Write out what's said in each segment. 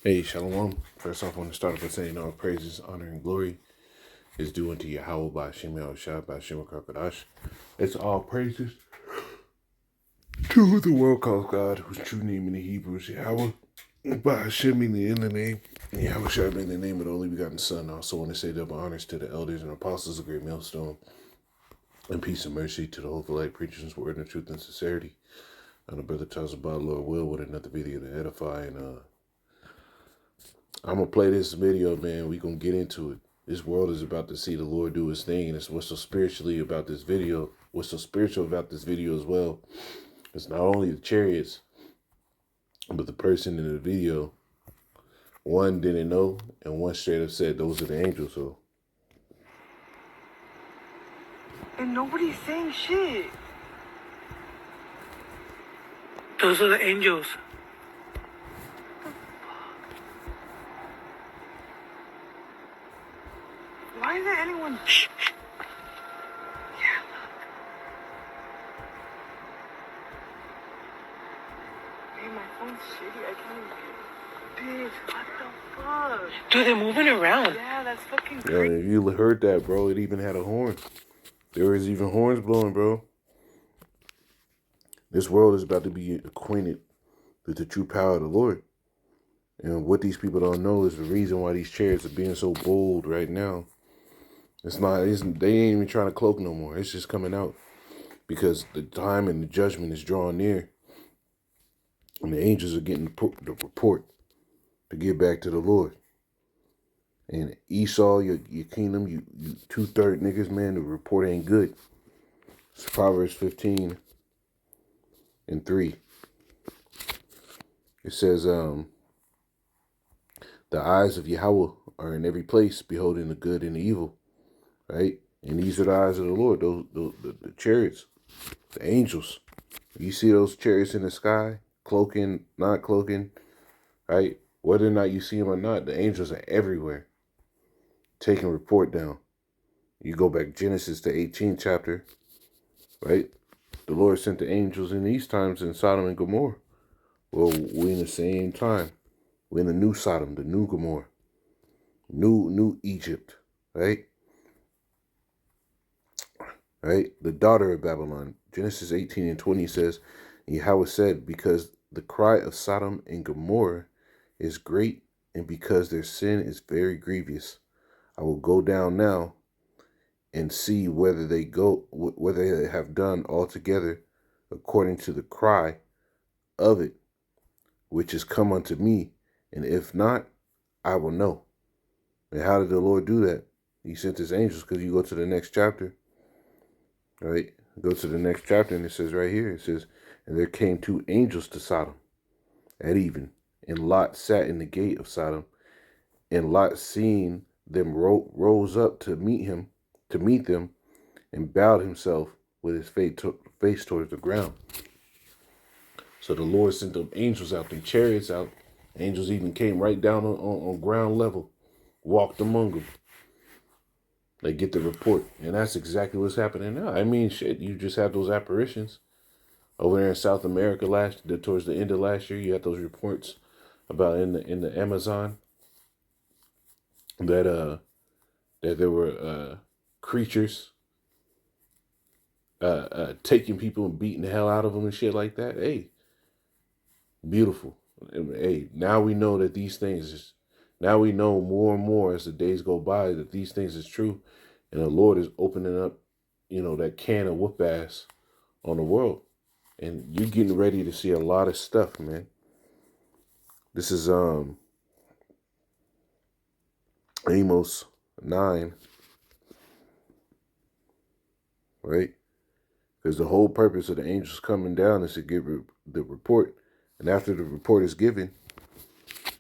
Hey, Shalom. First off, I want to start off by saying all praises, honor, and glory is due unto Yahweh by Hashem Shah by Hashem Kakadash. It's all praises to the world called God, whose true name in the Hebrew is Yahweh. By Hashem in the name, and Yahweh Shah in the name of the only begotten Son. I also want to say double honors to the elders and apostles of Great Millstone, and peace and mercy to the whole light preachers, word and truth and sincerity. And the brother tells about Lord Will with another video to edify and I'm gonna play this video, man. We gonna get into it. This world is about to see the Lord do his thing, and it's what's so spiritually about this video. What's so spiritual about this video as well. It's not only the chariots, but the person in the video. One didn't know, and one straight up said those are the angels. So, and nobody's saying shit. Those are the angels. Why isn't anyone? Shh. Yeah. Hey, my phone's shitty. I can't even get it. Bitch, what the fuck? Dude, they're moving around. Yeah, that's fucking yo, crazy. if you heard that, bro, it even had a horn. There was even horns blowing, bro. This world is about to be acquainted with the true power of the Lord. And what these people don't know is the reason why these chariots are being so bold right now. They ain't even trying to cloak no more. It's just coming out because the time and the judgment is drawing near. And the angels are getting the report to get back to the Lord. And Esau, your kingdom, you 2/3 niggas, man, the report ain't good. It's Proverbs 15 and 3. It says, the eyes of Yahweh are in every place, beholding the good and the evil. Right? And these are the eyes of the Lord, the chariots, the angels. You see those chariots in the sky, cloaking, not cloaking, right? Whether or not you see them or not, the angels are everywhere, taking report down. You go back Genesis the 18th chapter, right? The Lord sent the angels in these times in Sodom and Gomorrah. Well, we're in the same time. We're in the new Sodom, the new Gomorrah, new Egypt, right? Right? The daughter of Babylon. Genesis 18 and 20 says, Yahweh said, because the cry of Sodom and Gomorrah is great, and because their sin is very grievous, I will go down now and see whether they have done altogether according to the cry of it, which is come unto me, and if not, I will know. And how did the Lord do that? He sent his angels, because you go to the next chapter. Right? Go to the next chapter, and it says right here, it says, and there came 2 angels to Sodom at even, and Lot sat in the gate of Sodom, and Lot, seeing them, rose up to meet them, and bowed himself with his face towards the ground. So the Lord sent them angels out, them chariots out. Angels even came right down on ground level, walked among them. They get the report. And that's exactly what's happening now. I mean, shit, you just had those apparitions over there in South America towards the end of last year. You had those reports about in the Amazon that there were creatures taking people and beating the hell out of them and shit like that. Hey, beautiful. Hey, now we know that these things now we know more and more as the days go by that these things is true. And the Lord is opening up, that can of whoop ass on the world. And you're getting ready to see a lot of stuff, man. This is Amos 9, right? Because the whole purpose of the angels coming down is to give the report. And after the report is given,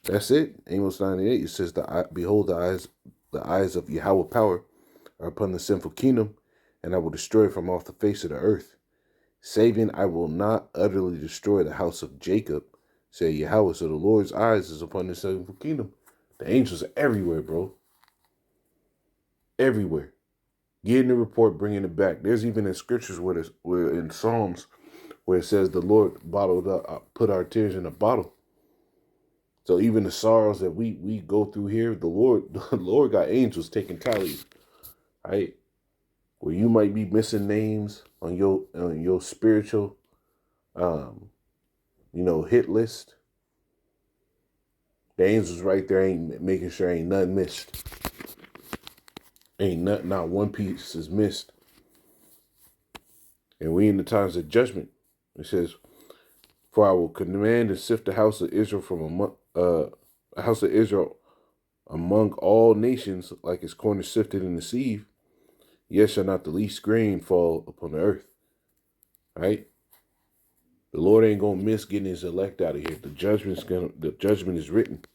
that's it. Amos 9 and 8, it says, behold, the eyes of Yahweh power are upon the sinful kingdom, and I will destroy from off the face of the earth. Saving, I will not utterly destroy the house of Jacob, say Yahweh. So the Lord's eyes is upon the sinful kingdom. The angels are everywhere, bro. Everywhere. Getting the report, bringing it back. There's even in scriptures where in Psalms where it says the Lord bottled up, put our tears in a bottle. So even the sorrows that we go through here, the Lord the Lord got angels taking tallies, right? Where you might be missing names on your spiritual um, hit list. The angels right there ain't making sure ain't nothing missed. Ain't not one piece is missed. And we in the times of judgment. It says, "For I will command and sift the house of Israel from among a house of Israel among all nations, like as corn is sifted in the sieve. Yet shall not the least grain fall upon the earth." Right? The Lord ain't gonna miss getting His elect out of here. The judgment is written.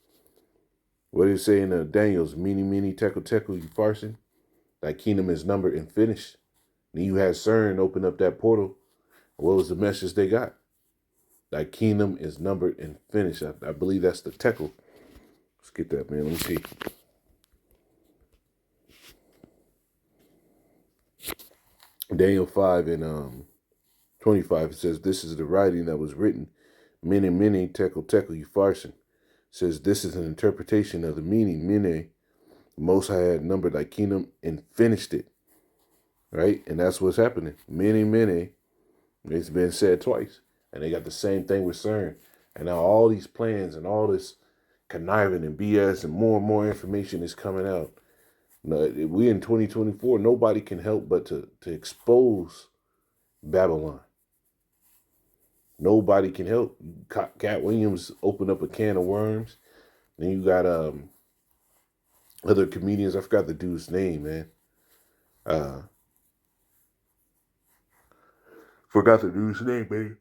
What did it say in Daniel's? Mene, mene, tekel, tekel, you farson. Thy kingdom is numbered and finished. Then you had CERN open up that portal. What was the message they got? Thy kingdom is numbered and finished. I believe that's the tekel. Let's get that, man. Let me see. Daniel 5 and 25, it says, "This is the writing that was written. Mene, mene, tekel, tekel, you farson." It says, "This is an interpretation of the meaning. Mene, Most High had numbered thy kingdom and finished it." Right? And that's what's happening. Mene, mene, it's been said twice. And they got the same thing with CERN. And now all these plans and all this conniving and BS and more information is coming out. No, we in 2024, nobody can help but to expose Babylon. Nobody can help. Cat Williams opened up a can of worms. Then you got other comedians. I forgot the dude's name, man. Forgot the dude's name, man.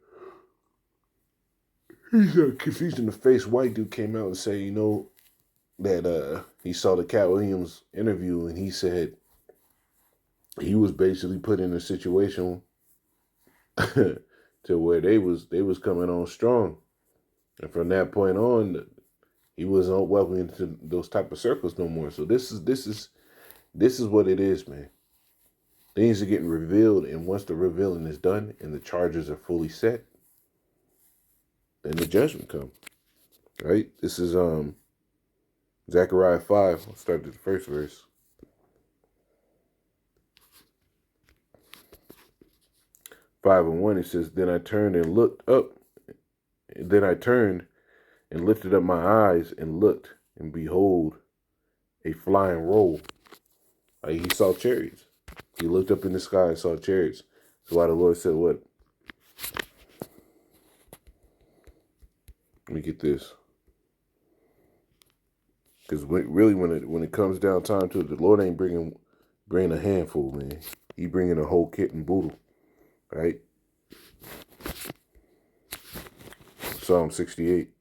He's a confused in the face white dude came out and said, that he saw the Cat Williams interview and he said he was basically put in a situation to where they was coming on strong. And from that point on, he wasn't welcome into those type of circles no more. So this is what it is, man. Things are getting revealed, and once the revealing is done and the charges are fully set, then the judgment comes. Right? This is Zechariah 5. I'll start at the first verse. 5:1, it says, "Then I turned and looked up. Then I turned and lifted up my eyes and looked, and behold, a flying roll." Like he saw chariots. He looked up in the sky and saw chariots. So why the Lord said what? Let me get this. Because really, when it comes down time to it, the Lord ain't bringing a handful, man. He bringing a whole kit and boodle, right? Psalm 68.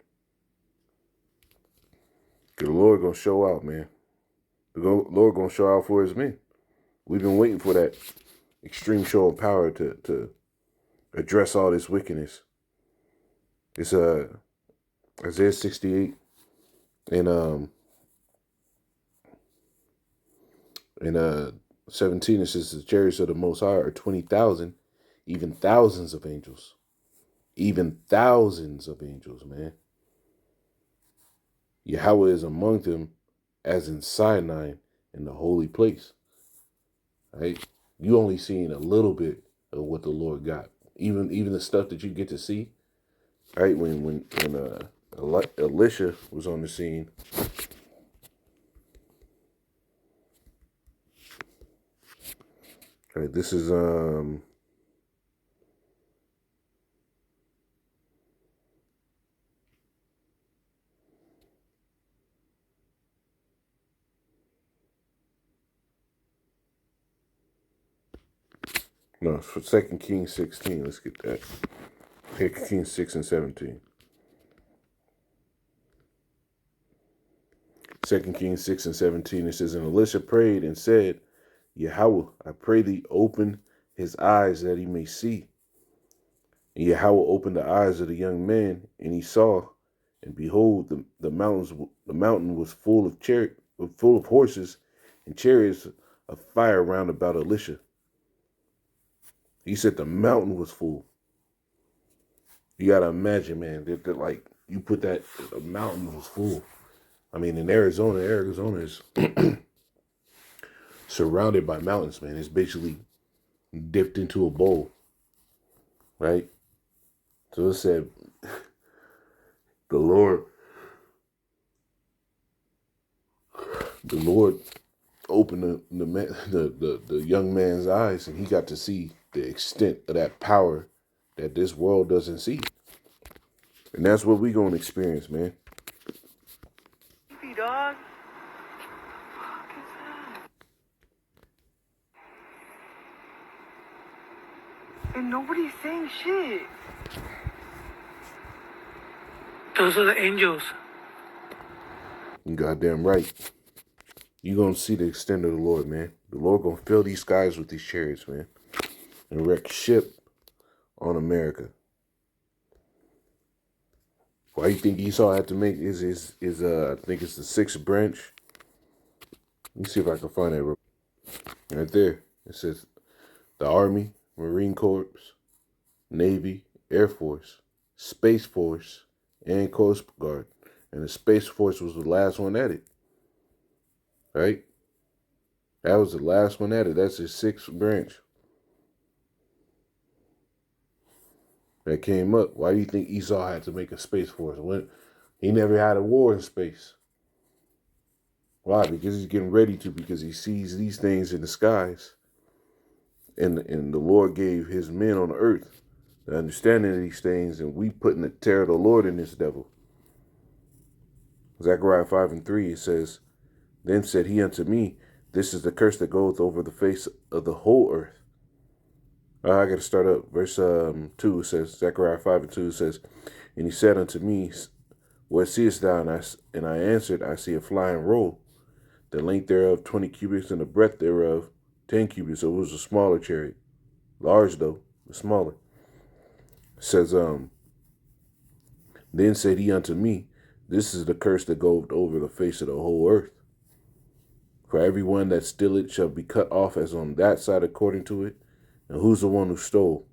Because the Lord gonna show out, man. The Lord gonna show out for His men. We've been waiting for that extreme show of power to address all this wickedness. It's Isaiah 68 and 17. It says the chariots of the Most High are 20,000, even thousands of angels, man. Yahweh is among them, as in Sinai, in the holy place. Right? You only seen a little bit of what the Lord got. Even the stuff that you get to see. Right? When Elisha was on the scene. Right, this is no, for 2 Kings 16. Let's get that. 2 Kings 6 and 17. 2 Kings 6 and 17, it says, "And Elisha prayed and said, Yahweh, I pray thee, open his eyes that he may see. And Yahweh opened the eyes of the young man, and he saw, and behold, the mountain was full of horses and chariots of fire round about Elisha." He said the mountain was full. You gotta imagine, man, they're like you put that, the mountain was full. I mean, in Arizona is surrounded by mountains, man. It's basically dipped into a bowl, right? So it said the Lord, the Lord opened the young man's eyes, and he got to see the extent of that power that this world doesn't see, and that's what we gonna experience, man. Creepy, dog. Fuck is that? And nobody's saying shit. Those are the angels. You goddamn right. You gonna see the extent of the Lord, man. The Lord gonna fill these skies with these chariots, man, and wreck ship on America. Why you think Esau had to make is I think it's the sixth branch. Let me see if I can find that right there. It says the Army, Marine Corps, Navy, Air Force, Space Force, and Coast Guard. And the Space Force was the last one at it. Right? That was the last one at it. That's his sixth branch that came up. Why do you think Esau had to make a Space Force? When he never had a war in space. Why? Because he's getting ready to, because he sees these things in the skies. And the Lord gave his men on the earth the understanding of these things, and we putting the terror of the Lord in this devil. Zechariah 5:3, it says, Then said he unto me, This is the curse that goeth over the face of the whole earth. I got to start up. Verse 2, it says, Zechariah 5:2, it says, And he said unto me, What seest thou? And I answered, I see a flying roll, the length thereof 20 cubits, and the breadth thereof 10 cubits. So it was a smaller chariot. Large though, but smaller. It says, Then said he unto me, This is the curse that goeth over the face of the whole earth. For every one that stealeth shall be cut off as on that side according to it. And who's the one who stole?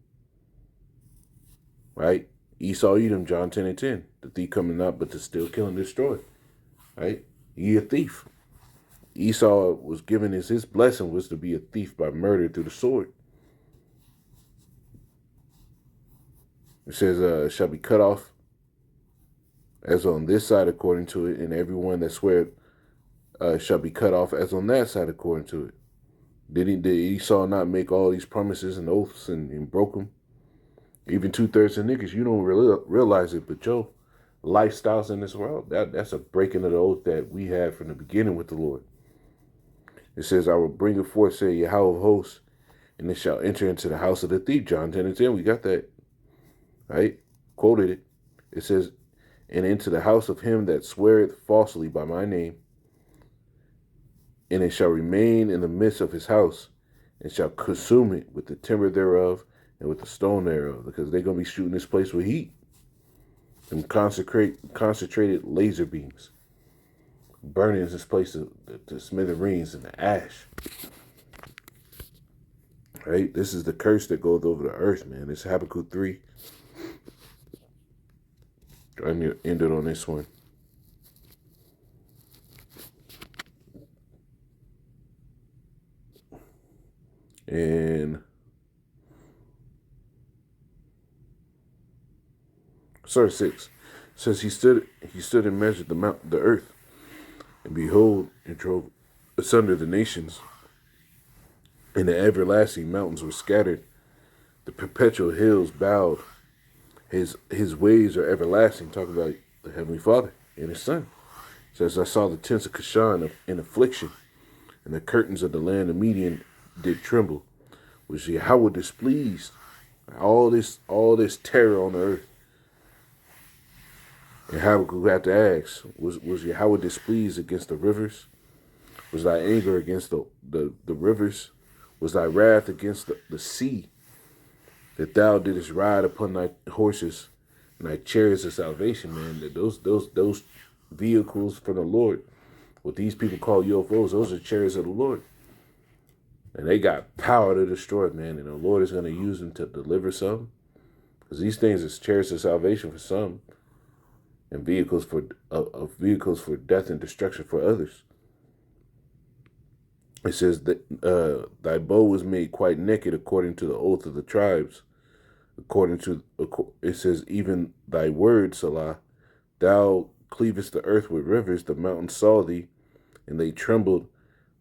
Right? Esau Edom, John 10:10. The thief coming not but to steal, kill, and destroy. Right? He a thief. Esau was given his blessing was to be a thief by murder through the sword. It says, shall be cut off as on this side according to it, and everyone that sweareth shall be cut off as on that side according to it. Did Esau not make all these promises and oaths and broke them? Even 2/3 of niggas, you don't really realize it, but your lifestyles in this world, that's a breaking of the oath that we had from the beginning with the Lord. It says, I will bring it forth, say Yahweh of hosts, and it shall enter into the house of the thief. John 10:10, we got that. Right? Quoted it. It says, and into the house of him that sweareth falsely by my name, and it shall remain in the midst of his house, and shall consume it with the timber thereof and with the stone thereof, because they're going to be shooting this place with heat and concentrated laser beams, burning this place to smithereens and the ash. Right? This is the curse that goes over the earth, man. It's Habakkuk 3. I need to end it on this one. And verse 6 says he stood and measured the earth, and behold, and drove asunder the nations, and the everlasting mountains were scattered, the perpetual hills bowed. His ways are everlasting. Talk about the Heavenly Father and His Son. It says, I saw the tents of Kashan in affliction, and the curtains of the land of Median did tremble. Was Yahweh displeased? All this terror on the earth. And Habakkuk had to ask, was Yahweh displeased against the rivers? Was thy anger against the rivers? Was thy wrath against the sea? That thou didst ride upon thy horses and thy chariots of salvation, man. That those vehicles from the Lord, what these people call UFOs, those are chariots of the Lord. And they got power to destroy, man. And the Lord is going to use them to deliver some. Because these things is chariots of salvation for some. and vehicles for vehicles for death and destruction for others. It says that thy bow was made quite naked according to the oath of the tribes. It says, even thy word, Salah, thou cleavest the earth with rivers. The mountains saw thee, and they trembled.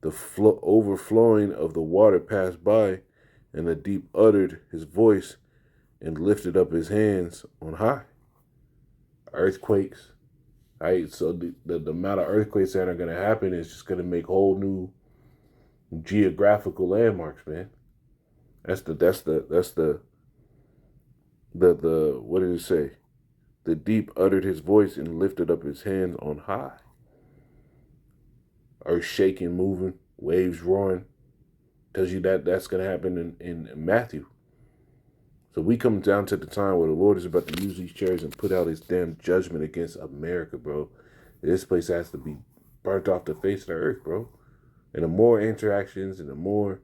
The overflowing of the water passed by, and the deep uttered his voice and lifted up his hands on high. Earthquakes, right? So the amount of earthquakes that are going to happen is just going to make whole new geographical landmarks, man. That's the what did it say? The deep uttered his voice and lifted up his hands on high. Earth shaking, moving, waves roaring. Tells you that that's going to happen in Matthew. So we come down to the time where the Lord is about to use these chairs and put out his damn judgment against America, bro. This place has to be burnt off the face of the earth, bro. And the more interactions and the more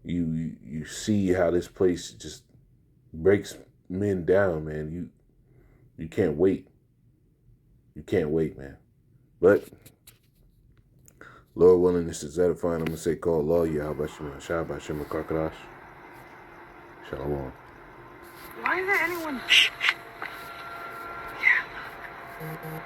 you see how this place just breaks men down, man, you can't wait. You can't wait, man. But Lord willing, this is edifying. I'm gonna say call Allah, Yahweh Shah Bashim Karkadash. Shalom. Why isn't anyone? Yeah.